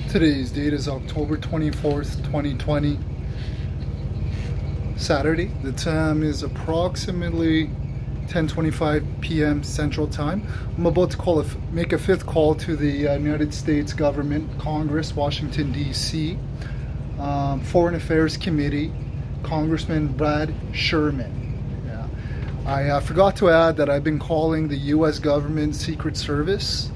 Today's date is October 24th, 2020, Saturday. The time is approximately 10:25 p.m. Central Time. I'm about to make a fifth call to the United States government, Congress, Washington, D.C., Foreign Affairs Committee, Congressman Brad Sherman. I forgot to add that I've been calling the U.S. government Secret Service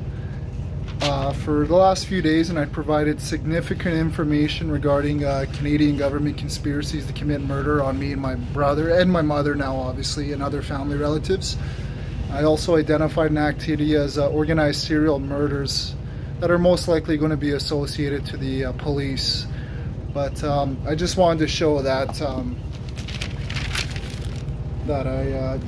for the last few days, and I provided significant information regarding Canadian government conspiracies to commit murder on me and my brother, and my mother now obviously, and other family relatives. I also identified an activity as organized serial murders that are most likely going to be associated to the police. But I just wanted to show that I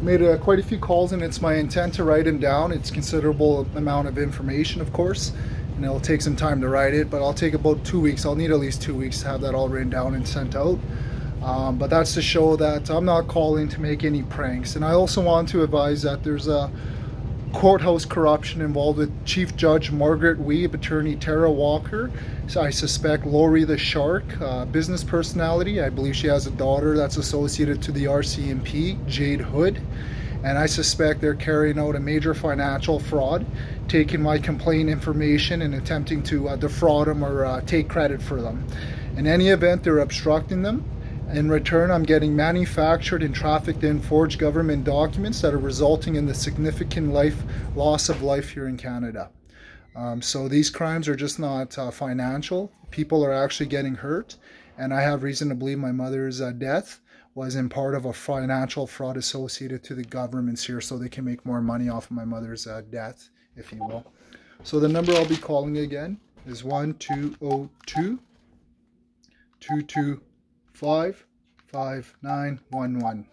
made quite a few calls, and it's my intent to write them down. It's a considerable amount of information, of course, and it'll take some time to write it, but I'll take about 2 weeks. I'll need at least 2 weeks to have that all written down and sent out. But that's to show that I'm not calling to make any pranks. And I also want to advise that there's a courthouse corruption involved with Chief Judge Margaret Weeb, attorney Tara Walker. So I suspect Lori the Shark, business personality. I believe she has a daughter that's associated to the RCMP, Jade Hood. And I suspect they're carrying out a major financial fraud, taking my complaint information and attempting to defraud them or take credit for them. In any event, they're obstructing them. In return, I'm getting manufactured and trafficked in forged government documents that are resulting in the significant loss of life here in Canada. So these crimes are just not financial. People are actually getting hurt, and I have reason to believe my mother's death was in part of a financial fraud associated to the governments here, so they can make more money off of my mother's death, if you will. So the number I'll be calling again is 1-202-225-5911.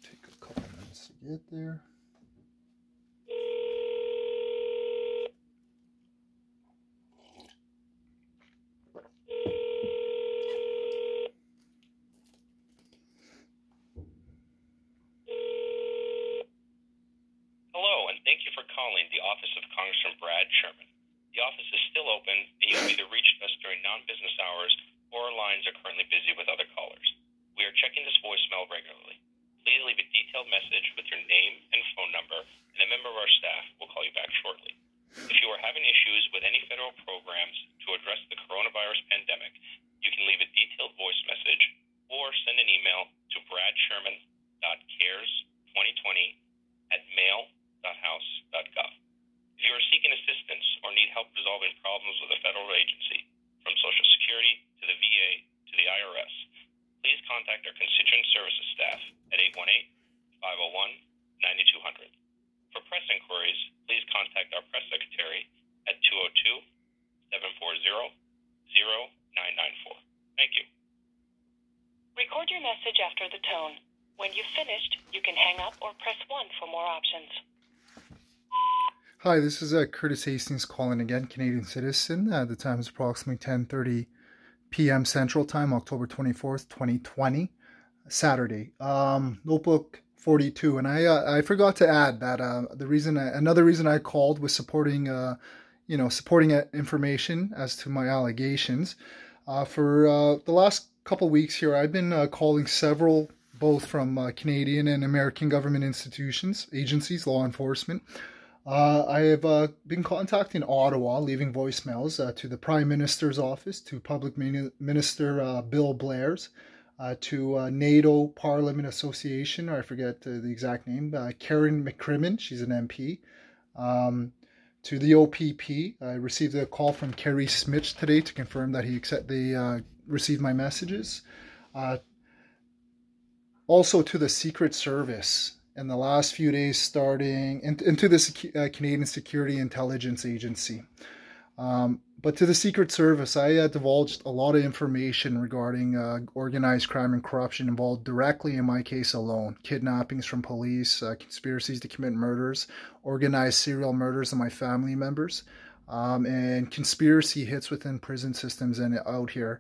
Take a couple minutes to get there. Thank you for calling the office of Congressman Brad Sherman. The office is still open, and you can either reach us during non-business hours, or our lines are currently busy with other callers. We are checking this voicemail regularly. Please leave a detailed message with your name and phone number, and a member of our staff will call you back shortly. If you are having issues with any federal programs to address the coronavirus pandemic, you can leave a detailed voice message or send an email to bradsherman.cares2020@mail.house.gov. If you are seeking assistance or need help resolving problems with a federal agency, from Social Security to the VA to the IRS, please contact our constituent services staff at 818-501-9200. For press inquiries, please contact our press secretary at 202-740-0994. Thank you. Record your message after the tone. When you've finished, you can hang up or press 1 for more options. Hi, this is Curtis Hastings calling again, Canadian citizen. The time is approximately 10:30 p.m. Central Time, October 24th, 2020, Saturday. Notebook 42, and I forgot to add that another reason I called was supporting information as to my allegations. For the last couple weeks here, I've been calling several, both from Canadian and American government institutions, agencies, law enforcement. I have been contacting Ottawa, leaving voicemails to the Prime Minister's office, to Public Minister Bill Blair's, to NATO Parliament Association, or I forget the exact name, Karen McCrimmon, she's an MP, to the OPP. I received a call from Kerry Smith today to confirm that they received my messages. Also to the Secret Service in the last few days, starting into the Canadian Security Intelligence Agency. But to the Secret Service, I divulged a lot of information regarding organized crime and corruption involved directly in my case alone. Kidnappings from police, conspiracies to commit murders, organized serial murders of my family members, and conspiracy hits within prison systems and out here.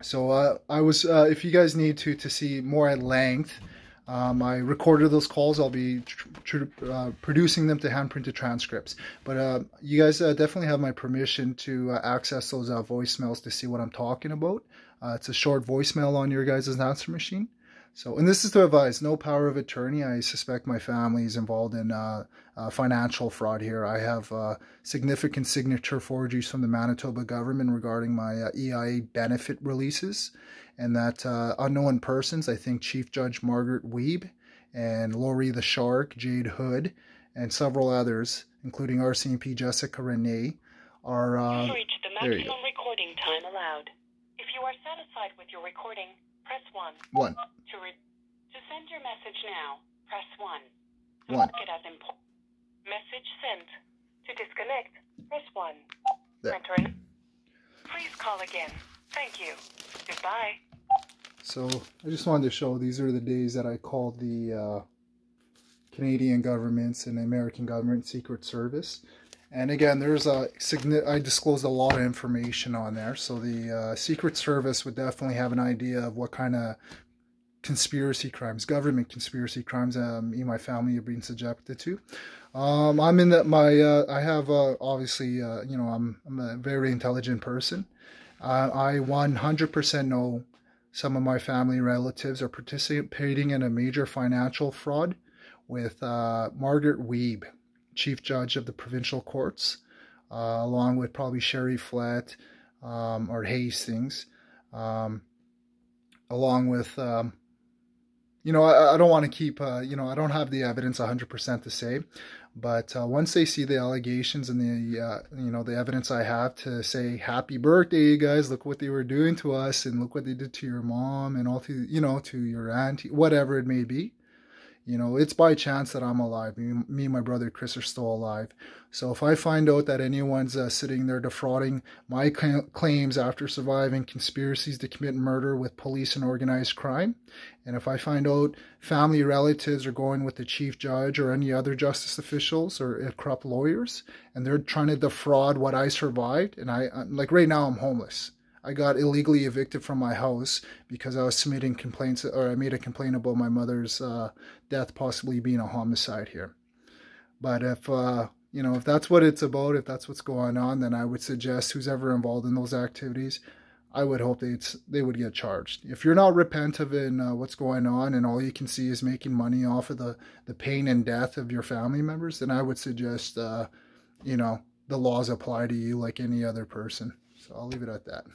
So I was, if you guys need to see more at length, I recorded those calls. I'll be producing them to hand-printed transcripts. But you guys definitely have my permission to access those voicemails to see what I'm talking about. It's a short voicemail on your guys' answer machine. So, and this is to advise, no power of attorney. I suspect my family is involved in financial fraud here. I have significant signature forgeries from the Manitoba government regarding my EIA benefit releases, and that unknown persons, I think Chief Judge Margaret Weeb and Lori the Shark, Jade Hood, and several others, including RCMP Jessica Renee, are... You've reached the maximum recording time allowed. If you are satisfied with your recording, press 1. 1. To send your message now, press 1. To 1. mark it as important. Message sent. To disconnect, press 1. There. Entering. Please call again. Thank you. Goodbye. So I just wanted to show these are the days that I called the Canadian governments and the American government Secret Service. And again, there's I disclosed a lot of information on there. So the Secret Service would definitely have an idea of what kind of conspiracy crimes, government conspiracy crimes, me and my family have been subjected to. I'm in I have obviously, you know, I'm a very intelligent person. I 100% know some of my family relatives are participating in a major financial fraud with Margaret Weeb, Chief Judge of the Provincial Courts, along with probably Sherry Flett or Hastings, along with, you know, I don't want to keep, you know, I don't have the evidence 100% to say, but once they see the allegations and the, you know, the evidence I have to say, happy birthday, you guys, look what they were doing to us and look what they did to your mom and all to, you know, to your auntie, whatever it may be. You know, it's by chance that I'm alive. Me and my brother Chris are still alive. So if I find out that anyone's sitting there defrauding my claims after surviving conspiracies to commit murder with police and organized crime, and if I find out family relatives are going with the chief judge or any other justice officials or corrupt lawyers, and they're trying to defraud what I survived, and like right now I'm homeless. I got illegally evicted from my house because I was submitting complaints, or I made a complaint about my mother's death possibly being a homicide here. But if, you know, if that's what it's about, if that's what's going on, then I would suggest who's ever involved in those activities, I would hope they would get charged. If you're not repentant in what's going on and all you can see is making money off of the pain and death of your family members, then I would suggest, you know, the laws apply to you like any other person. So I'll leave it at that.